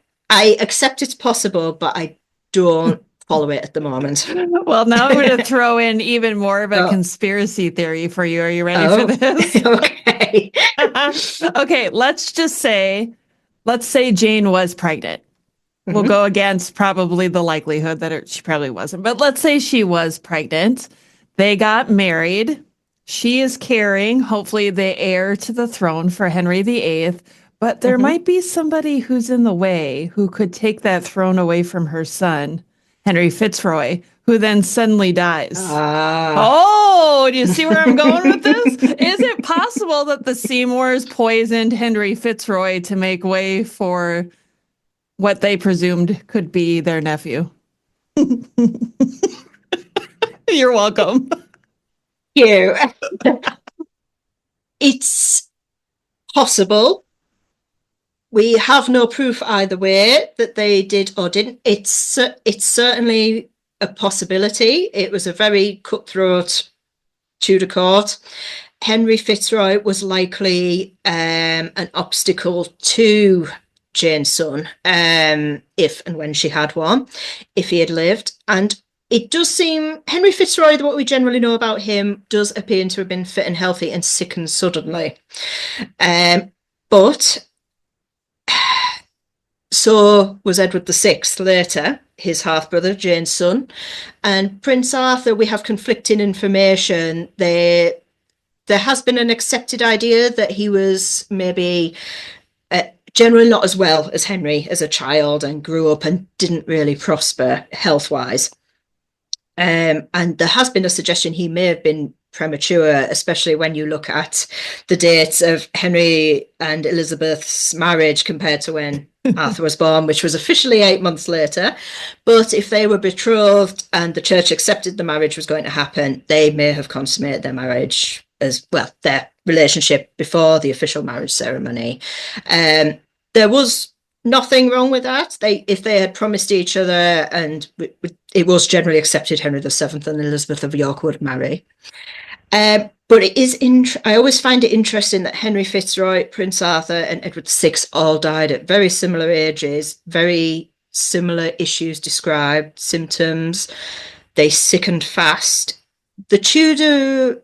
Speaker 3: accept it's possible, but I don't follow it at the moment.
Speaker 2: Well, now I'm going to throw in even more of a conspiracy theory for you. Are you ready for this?
Speaker 3: Okay.
Speaker 2: Okay, let's say Jane was pregnant. We'll go against probably the likelihood that she probably wasn't. But let's say she was pregnant. They got married. She is carrying, hopefully, the heir to the throne for Henry VIII. But there might be somebody who's in the way who could take that throne away from her son, Henry Fitzroy, who then suddenly dies. Oh, do you see where I'm going with this? Is it possible that the Seymours poisoned Henry Fitzroy to make way for what they presumed could be their nephew? You're welcome.
Speaker 3: It's possible. We have no proof either way that they did or didn't. It's certainly a possibility. It was a very cutthroat Tudor court. Henry Fitzroy was likely an obstacle to Jane's son, if and when she had one, if he had lived. And it does seem Henry Fitzroy, what we generally know about him, does appear to have been fit and healthy and sickened suddenly. But so was Edward VI later, his half-brother, Jane's son. And Prince Arthur, we have conflicting information. There has been an accepted idea that he was maybe generally not as well as Henry as a child and grew up and didn't really prosper health-wise. And there has been a suggestion he may have been premature, especially when you look at the dates of Henry and Elizabeth's marriage compared to when Arthur was born, which was officially 8 months later. But if they were betrothed and the church accepted the marriage was going to happen, they may have consummated their marriage as well, their relationship before the official marriage ceremony. There was nothing wrong with that. If they had promised each other, and it was generally accepted Henry VII and Elizabeth of York would marry. But it is I always find it interesting that Henry Fitzroy, Prince Arthur, and Edward VI all died at very similar ages, very similar issues described, symptoms. They sickened fast. The Tudor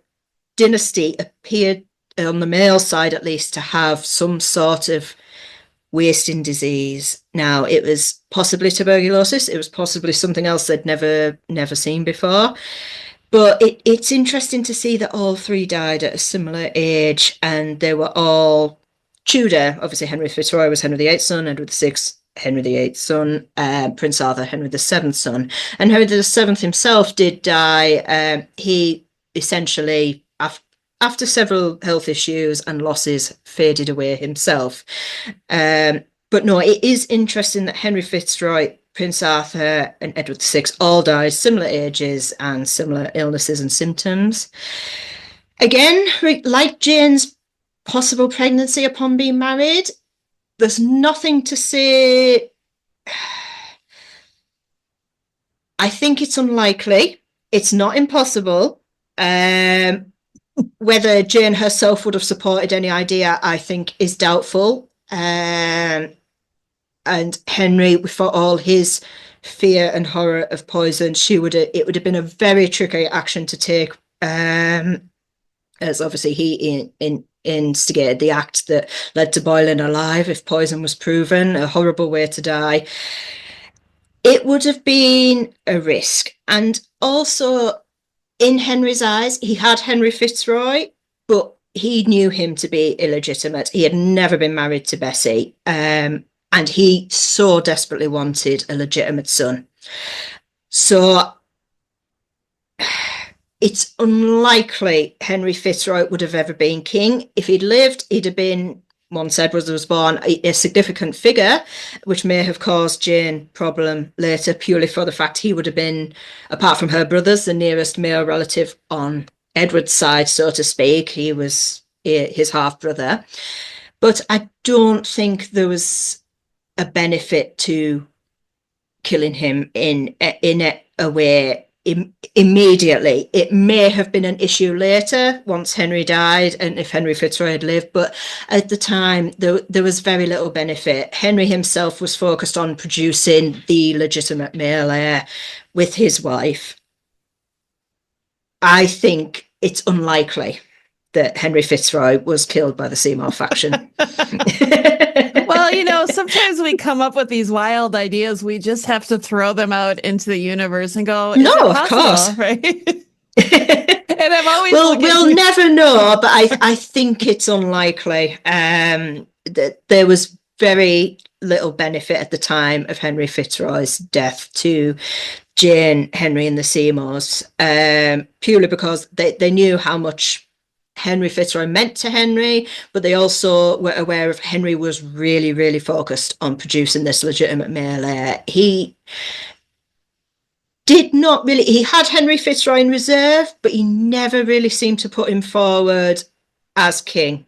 Speaker 3: dynasty appeared, on the male side at least, to have some sort of wasting disease. Now, it was possibly tuberculosis. It was possibly something else they'd never seen before. But it's interesting to see that all three died at a similar age, and they were all Tudor. Obviously, Henry Fitzroy was Henry VIII's son, Edward VI, Henry VIII's son, Prince Arthur, Henry VII's son. And Henry VII himself did die. He essentially, after several health issues and losses, faded away himself. But But no, it is interesting that Henry Fitzroy, Prince Arthur, and Edward VI all died similar ages and similar illnesses and symptoms. Again, like Jane's possible pregnancy upon being married, there's nothing to say. I think it's unlikely. It's not impossible. Whether Jane herself would have supported any idea, I think, is doubtful. And Henry, for all his fear and horror of poison, it would have been a very tricky action to take, as obviously he instigated the act that led to boiling alive if poison was proven, a horrible way to die. It would have been a risk. And also, in Henry's eyes, he had Henry Fitzroy, but he knew him to be illegitimate. He had never been married to Bessie, and he so desperately wanted a legitimate son. So it's unlikely Henry Fitzroy would have ever been king. If he'd lived, he'd have been, once Edward was born, a significant figure, which may have caused Jane problem later, purely for the fact he would have been, apart from her brothers, the nearest male relative on Edward's side, so to speak. He was his half-brother. But I don't think there was a benefit to killing him in a way immediately. It may have been an issue later once Henry died and if Henry Fitzroy had lived, but at the time there was very little benefit. Henry himself was focused on producing the legitimate male heir with his wife. I think it's unlikely that Henry Fitzroy was killed by the Seymour faction.
Speaker 2: Well, sometimes we come up with these wild ideas. We just have to throw them out into the universe and go, no, of course. Right? And I'm always
Speaker 3: we'll never know, but I think it's unlikely. That there was very little benefit at the time of Henry Fitzroy's death to Jane, Henry, and the Seymours, purely because they knew how much Henry Fitzroy meant to Henry, but they also were aware of Henry was really, really focused on producing this legitimate male heir. He had Henry Fitzroy in reserve, but he never really seemed to put him forward as king.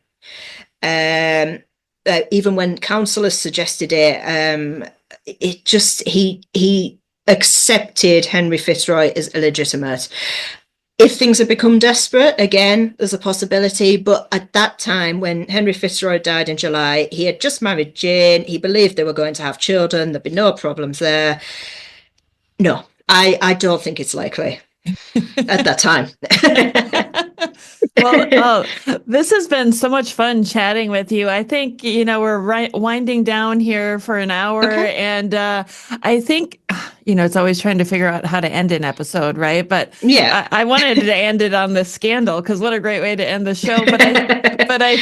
Speaker 3: Even when councillors suggested it, he accepted Henry Fitzroy as illegitimate. If things had become desperate, again, there's a possibility. But at that time, when Henry Fitzroy died in July, he had just married Jane. He believed they were going to have children. There'd be no problems there. No, I don't think it's likely at that time.
Speaker 2: Well, this has been so much fun chatting with you. I think, we're winding down here for an hour. Okay. And I think, it's always trying to figure out how to end an episode, right? But yeah, I wanted to end it on this scandal because what a great way to end the show. But I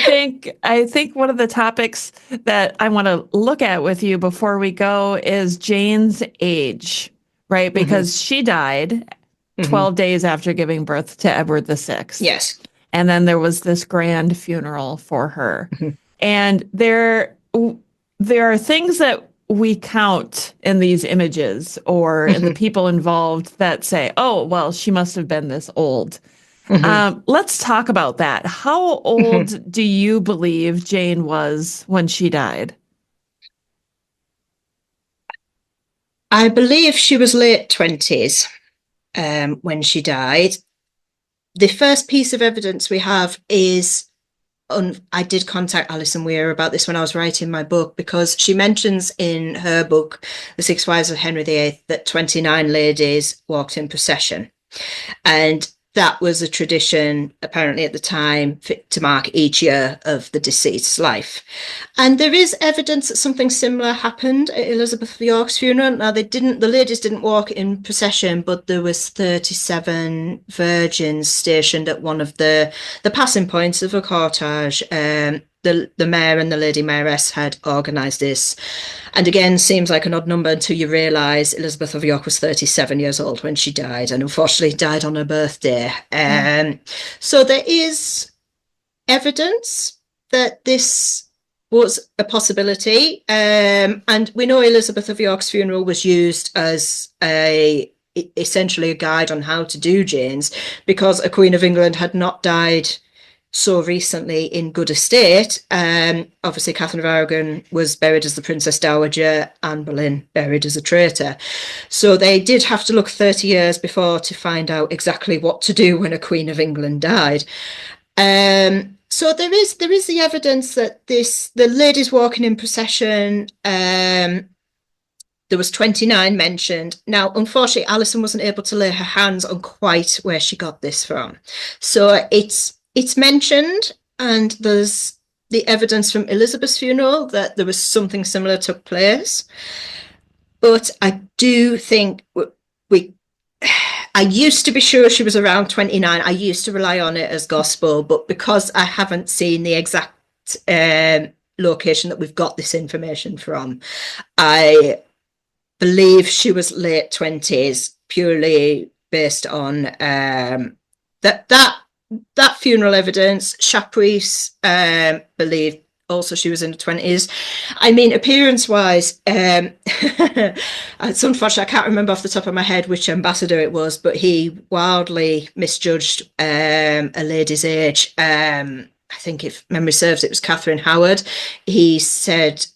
Speaker 2: think one of the topics that I want to look at with you before we go is Jane's age, right? Because she died 12 days after giving birth to Edward VI.
Speaker 3: Yes.
Speaker 2: And then there was this grand funeral for her. And there are things that we count in these images or in the people involved that say, oh, well, she must have been this old. Let's talk about that. How old do you believe Jane was when she died?
Speaker 3: I believe she was late 20s when she died. The first piece of evidence we have is, I did contact Alison Weir about this when I was writing my book, because she mentions in her book, The Six Wives of Henry VIII, that 29 ladies walked in procession. And that was a tradition, apparently at the time, to mark each year of the deceased's life. And there is evidence that something similar happened at Elizabeth of York's funeral. Now, the ladies didn't walk in procession, but there was 37 virgins stationed at one of the passing points of a cortege. The mayor and the lady mayoress had organised this. And again, seems like an odd number until you realise Elizabeth of York was 37 years old when she died, and unfortunately died on her birthday. So there is evidence that this was a possibility. And we know Elizabeth of York's funeral was used as essentially a guide on how to do Jane's, because a Queen of England had not died so recently in good estate. Obviously, Catherine of Aragon was buried as the Princess Dowager, Anne Boleyn buried as a traitor. So they did have to look 30 years before to find out exactly what to do when a Queen of England died. So there is the evidence that the ladies walking in procession, there was 29 mentioned. Now, unfortunately, Alison wasn't able to lay her hands on quite where she got this from. So it's mentioned, and there's the evidence from Elizabeth's funeral that there was something similar took place. But I do think I used to be sure she was around 29. I used to rely on it as gospel, but because I haven't seen the exact location that we've got this information from, I believe she was late 20s, purely based on that funeral evidence. Chapuis believed also she was in the 20s. I mean, appearance-wise, it's unfortunate I can't remember off the top of my head which ambassador it was, but he wildly misjudged a lady's age. I think, if memory serves, it was Catherine Howard. He said,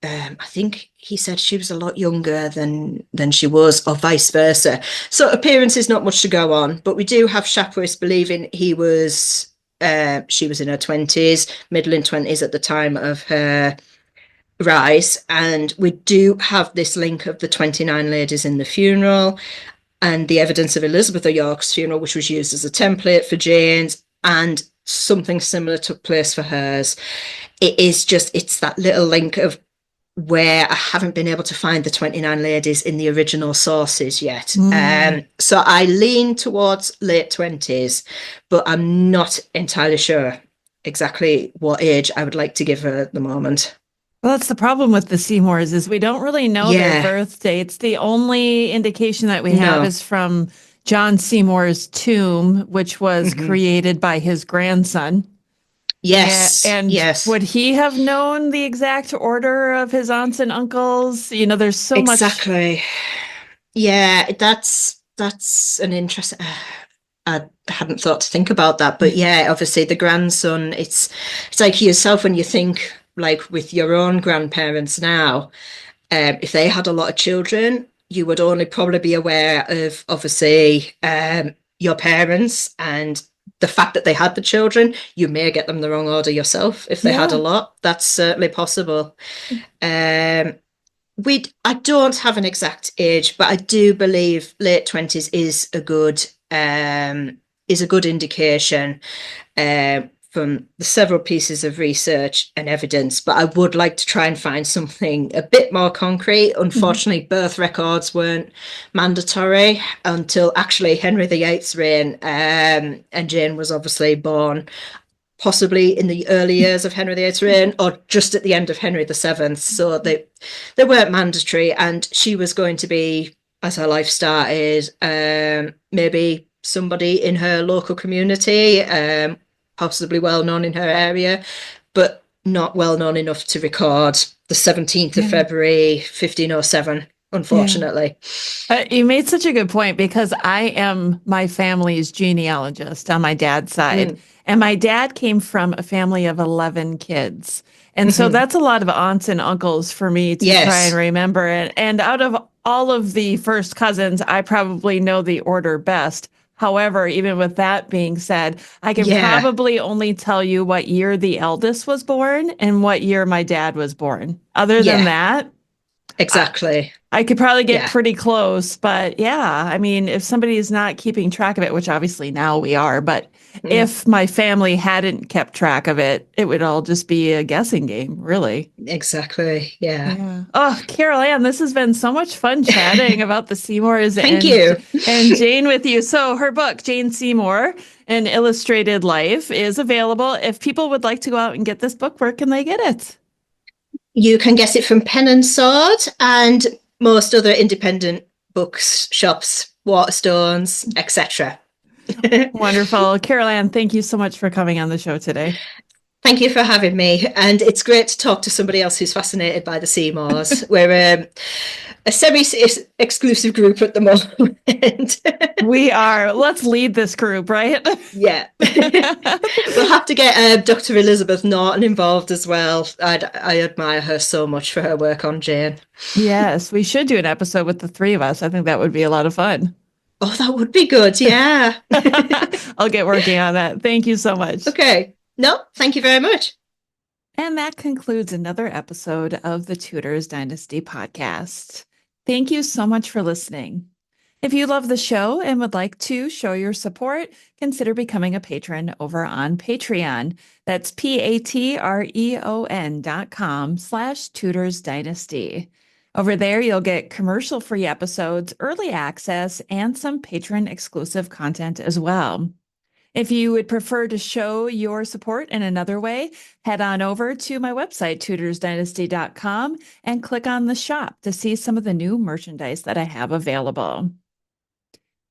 Speaker 3: I think he said she was a lot younger than she was, or vice versa. So appearance is not much to go on, but we do have Chapuis believing she was in her 20s, middle and 20s at the time of her rise. And we do have this link of the 29 ladies in the funeral and the evidence of Elizabeth of York's funeral, which was used as a template for Jane's, and something similar took place for hers. It's that little link of where I haven't been able to find the 29 ladies in the original sources yet. So I lean towards late 20s, but I'm not entirely sure exactly what age I would like to give her at the moment.
Speaker 2: Well, that's the problem with the Seymours, is we don't really know their birth dates. The only indication that we have is from John Seymour's tomb, which was created by his grandson.
Speaker 3: Yes.
Speaker 2: And would he have known the exact order of his aunts and uncles? You know, there's so much.
Speaker 3: Exactly. Yeah, that's an interesting. I hadn't thought to think about that, but yeah, obviously the grandson. It's like yourself when you think, like, with your own grandparents now. If they had a lot of children, you would only probably be aware of, obviously, your parents, and the fact that they had the children. You may get them the wrong order yourself if they had a lot. That's certainly possible. I don't have an exact age, but I do believe late 20s is a good indication from the several pieces of research and evidence. But I would like to try and find something a bit more concrete. Unfortunately, birth records weren't mandatory until actually Henry VIII's reign, and Jane was obviously born possibly in the early years of Henry VIII's reign, or just at the end of Henry VII. So they weren't mandatory, and she was going to be, as her life started, maybe somebody in her local community, possibly well known in her area, but not well known enough to record the 17th of February 1507, unfortunately.
Speaker 2: You made such a good point, because I am my family's genealogist on my dad's side. And my dad came from a family of 11 kids. And so that's a lot of aunts and uncles for me to try and remember. And out of all of the first cousins, I probably know the order best. However, even with that being said, I can probably only tell you what year the eldest was born and what year my dad was born. Other than that,
Speaker 3: exactly.
Speaker 2: I could probably get pretty close. But yeah, I mean, if somebody is not keeping track of it, which obviously now we are, but if my family hadn't kept track of it, it would all just be a guessing game, really.
Speaker 3: Exactly. Yeah.
Speaker 2: Oh, Carol-Ann, this has been so much fun chatting about the Seymours
Speaker 3: Thank you.
Speaker 2: and Jane with you. So her book, Jane Seymour, An Illustrated Life, is available. If people would like to go out and get this book, where can they get it?
Speaker 3: You can get it from Pen and Sword and most other independent books, shops, Waterstones, etc.
Speaker 2: Wonderful. Carol-Ann, thank you so much for coming on the show today.
Speaker 3: Thank you for having me. And it's great to talk to somebody else who's fascinated by the Seymours. We're a semi-exclusive group at the moment.
Speaker 2: We are. Let's lead this group, right?
Speaker 3: Yeah. We'll have to get Dr. Elizabeth Norton involved as well. I admire her so much for her work on Jane.
Speaker 2: Yes, we should do an episode with the three of us. I think that would be a lot of fun.
Speaker 3: Oh, that would be good. Yeah.
Speaker 2: I'll get working on that. Thank you so much.
Speaker 3: Okay. No, thank you very much.
Speaker 2: And that concludes another episode of the Tudors Dynasty podcast. Thank you so much for listening. If you love the show and would like to show your support, consider becoming a patron over on Patreon. That's patreon.com/Tudors Dynasty. Over there, you'll get commercial-free episodes, early access, and some patron-exclusive content as well. If you would prefer to show your support in another way, head on over to my website, tudorsdynasty.com, and click on the shop to see some of the new merchandise that I have available.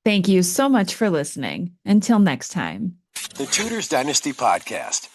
Speaker 2: Thank you so much for listening. Until next time.
Speaker 1: The Tudors Dynasty Podcast.